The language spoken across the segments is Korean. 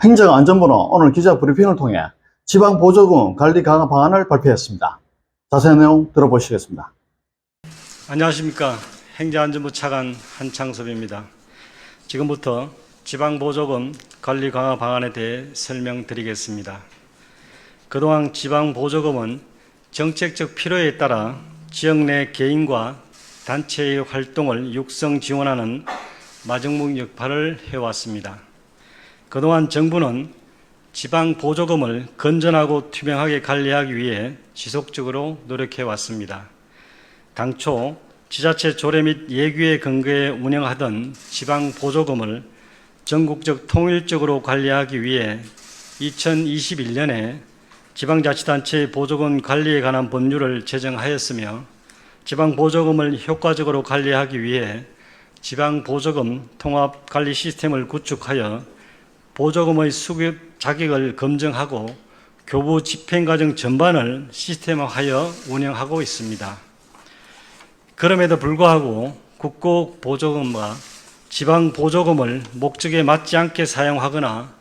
행정안전부는 오늘 기자 브리핑을 통해 지방보조금 관리 강화 방안을 발표했습니다. 자세한 내용 들어보시겠습니다. 안녕하십니까. 행정안전부 차관 한창섭입니다. 지금부터 지방보조금 관리 강화 방안에 대해 설명드리겠습니다. 그동안 지방보조금은 정책적 필요에 따라 지역 내 개인과 단체의 활동을 육성 지원하는 마중물 역할을 해왔습니다. 그동안 정부는 지방보조금을 건전하고 투명하게 관리하기 위해 지속적으로 노력해왔습니다. 당초 지자체 조례 및 예규에 근거해 운영하던 지방보조금을 전국적 통일적으로 관리하기 위해 2021년에 지방자치단체의 보조금 관리에 관한 법률을 제정하였으며 지방보조금을 효과적으로 관리하기 위해 지방보조금 통합관리 시스템을 구축하여 보조금의 수급 자격을 검증하고 교부 집행과정 전반을 시스템화하여 운영하고 있습니다. 그럼에도 불구하고 국고보조금과 지방보조금을 목적에 맞지 않게 사용하거나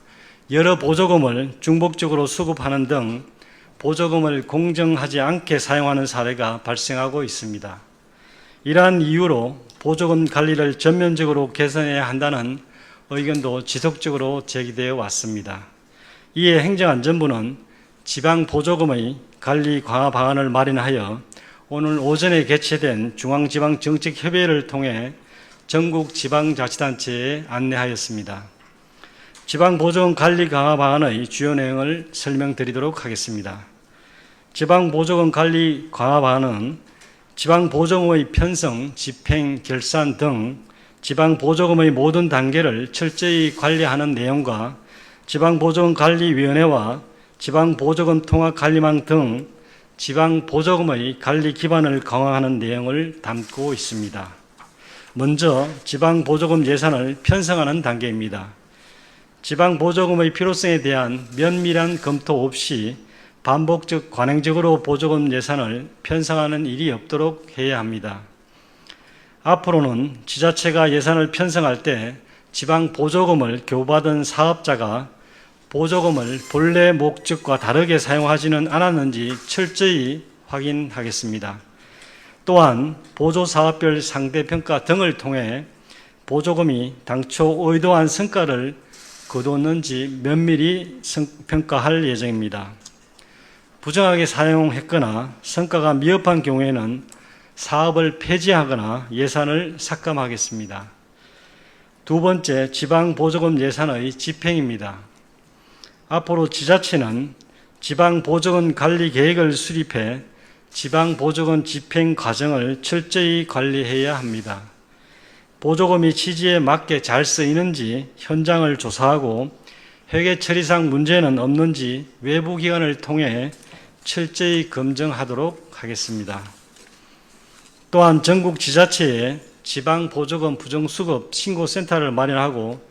여러 보조금을 중복적으로 수급하는 등 보조금을 공정하지 않게 사용하는 사례가 발생하고 있습니다. 이러한 이유로 보조금 관리를 전면적으로 개선해야 한다는 의견도 지속적으로 제기되어 왔습니다. 이에 행정안전부는 지방보조금의 관리 강화 방안을 마련하여 오늘 오전에 개최된 중앙지방정책협의회를 통해 전국 지방자치단체에 안내하였습니다. 지방보조금 관리 강화 방안의 주요 내용을 설명드리도록 하겠습니다. 지방보조금 관리 강화 방안은 지방보조금의 편성, 집행, 결산 등 지방보조금의 모든 단계를 철저히 관리하는 내용과 지방보조금관리위원회와 지방보조금 통합관리망 등 지방보조금의 관리 기반을 강화하는 내용을 담고 있습니다. 먼저 지방보조금 예산을 편성하는 단계입니다. 지방보조금의 필요성에 대한 면밀한 검토 없이 반복적 관행적으로 보조금 예산을 편성하는 일이 없도록 해야 합니다. 앞으로는 지자체가 예산을 편성할 때 지방보조금을 교부받은 사업자가 보조금을 본래 목적과 다르게 사용하지는 않았는지 철저히 확인하겠습니다. 또한 보조사업별 상대평가 등을 통해 보조금이 당초 의도한 성과를 거두었는지 면밀히 평가할 예정입니다. 부정하게 사용했거나 성과가 미흡한 경우에는 사업을 폐지하거나 예산을 삭감하겠습니다. 두 번째, 지방보조금 예산의 집행입니다. 앞으로 지자체는 지방보조금 관리 계획을 수립해 지방보조금 집행 과정을 철저히 관리해야 합니다. 보조금이 취지에 맞게 잘 쓰이는지 현장을 조사하고 회계 처리상 문제는 없는지 외부 기관을 통해 철저히 검증하도록 하겠습니다. 또한 전국 지자체에 지방보조금 부정수급 신고센터를 마련하고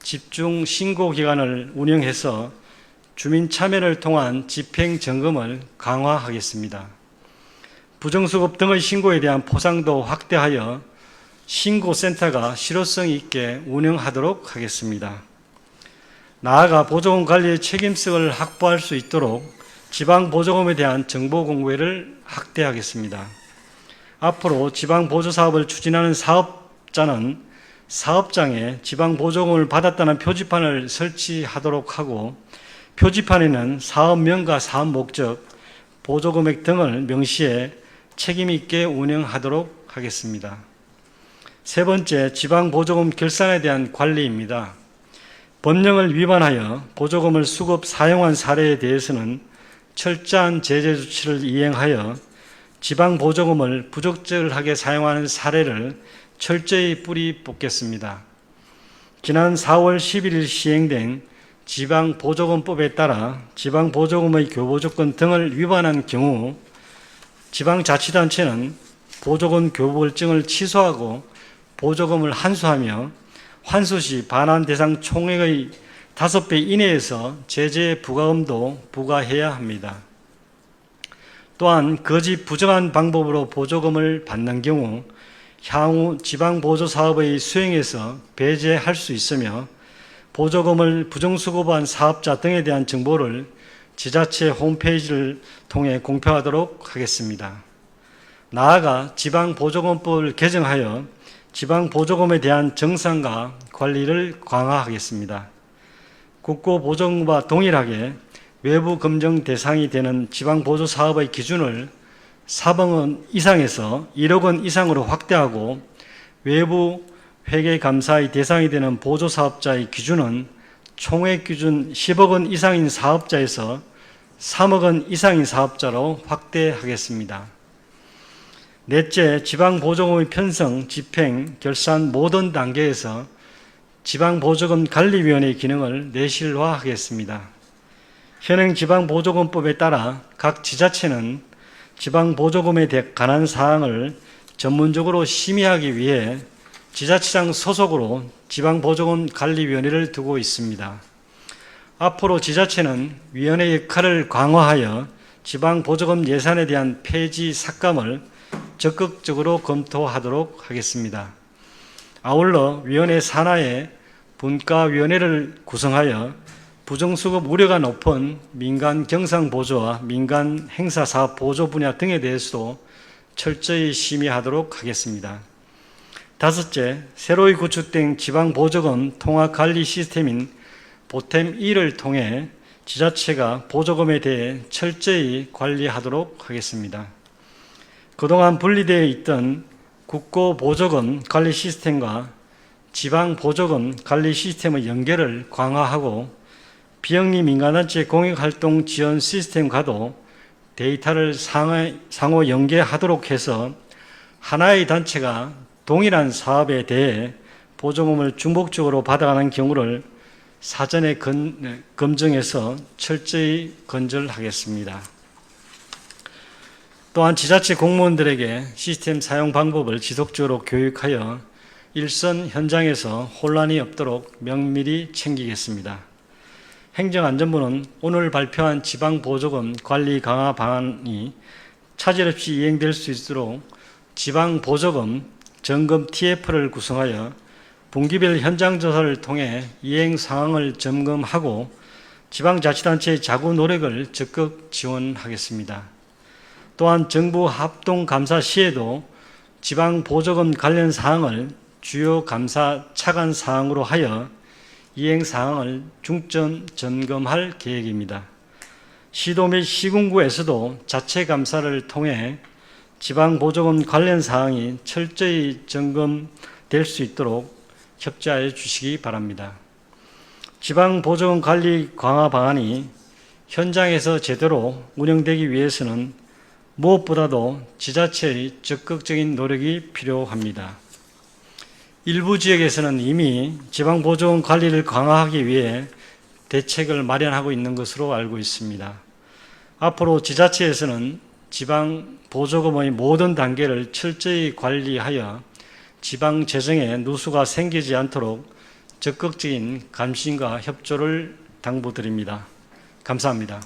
집중 신고기관을 운영해서 주민 참여를 통한 집행점검을 강화하겠습니다. 부정수급 등의 신고에 대한 포상도 확대하여 신고센터가 실효성 있게 운영하도록 하겠습니다. 나아가 보조금 관리의 책임성을 확보할 수 있도록 지방보조금에 대한 정보 공개를 확대하겠습니다. 앞으로 지방보조사업을 추진하는 사업자는 사업장에 지방보조금을 받았다는 표지판을 설치하도록 하고 표지판에는 사업명과 사업 목적, 보조금액 등을 명시해 책임있게 운영하도록 하겠습니다. 세 번째, 지방보조금 결산에 대한 관리입니다. 법령을 위반하여 보조금을 수급 사용한 사례에 대해서는 철저한 제재 조치를 이행하여 지방보조금을 부적절하게 사용하는 사례를 철저히 뿌리 뽑겠습니다. 지난 4월 11일 시행된 지방보조금법에 따라 지방보조금의 교부조건 등을 위반한 경우 지방자치단체는 보조금 교부결정을 취소하고 보조금을 환수하며 환수 시 반환 대상 총액의 5배 이내에서 제재 부과금도 부과해야 합니다. 또한 거짓 부정한 방법으로 보조금을 받는 경우 향후 지방보조사업의 수행에서 배제할 수 있으며 보조금을 부정수급한 사업자 등에 대한 정보를 지자체 홈페이지를 통해 공표하도록 하겠습니다. 나아가 지방보조금법을 개정하여 지방보조금에 대한 정산과 관리를 강화하겠습니다. 국고보조금과 동일하게 외부 검증 대상이 되는 지방보조사업의 기준을 4억 원 이상에서 1억 원 이상으로 확대하고 외부 회계감사의 대상이 되는 보조사업자의 기준은 총액 기준 10억 원 이상인 사업자에서 3억 원 이상인 사업자로 확대하겠습니다. 넷째, 지방보조금의 편성, 집행, 결산 모든 단계에서 지방보조금 관리위원회의 기능을 내실화하겠습니다. 현행 지방보조금법에 따라 각 지자체는 지방보조금에 관한 사항을 전문적으로 심의하기 위해 지자체장 소속으로 지방보조금 관리위원회를 두고 있습니다. 앞으로 지자체는 위원회 역할을 강화하여 지방보조금 예산에 대한 폐지 삭감을 적극적으로 검토하도록 하겠습니다. 아울러 위원회 산하에 분과위원회를 구성하여 부정수급 우려가 높은 민간 경상보조와 민간 행사사업 보조 분야 등에 대해서도 철저히 심의하도록 하겠습니다. 다섯째, 새로이 구축된 지방보조금 통합관리 시스템인 보탬2를 통해 지자체가 보조금에 대해 철저히 관리하도록 하겠습니다. 그동안 분리되어 있던 국고보조금 관리 시스템과 지방보조금 관리 시스템의 연계를 강화하고 비영리 민간단체 공익활동 지원 시스템과도 데이터를 상호 연계하도록 해서 하나의 단체가 동일한 사업에 대해 보조금을 중복적으로 받아가는 경우를 사전에 검증해서 철저히 건절하겠습니다. 또한 지자체 공무원들에게 시스템 사용 방법을 지속적으로 교육하여 일선 현장에서 혼란이 없도록 면밀히 챙기겠습니다. 행정안전부는 오늘 발표한 지방보조금 관리 강화 방안이 차질 없이 이행될 수 있도록 지방보조금 점검 TF를 구성하여 분기별 현장조사를 통해 이행 상황을 점검하고 지방자치단체의 자구 노력을 적극 지원하겠습니다. 또한 정부 합동감사 시에도 지방보조금 관련 사항을 주요 감사 차관 사항으로 하여 이행 사항을 중점 점검할 계획입니다. 시도 및 시군구에서도 자체 감사를 통해 지방보조금 관련 사항이 철저히 점검될 수 있도록 협조하여 주시기 바랍니다. 지방보조금 관리 강화 방안이 현장에서 제대로 운영되기 위해서는 무엇보다도 지자체의 적극적인 노력이 필요합니다. 일부 지역에서는 이미 지방보조금 관리를 강화하기 위해 대책을 마련하고 있는 것으로 알고 있습니다. 앞으로 지자체에서는 지방보조금의 모든 단계를 철저히 관리하여 지방재정에 누수가 생기지 않도록 적극적인 감심과 협조를 당부드립니다. 감사합니다.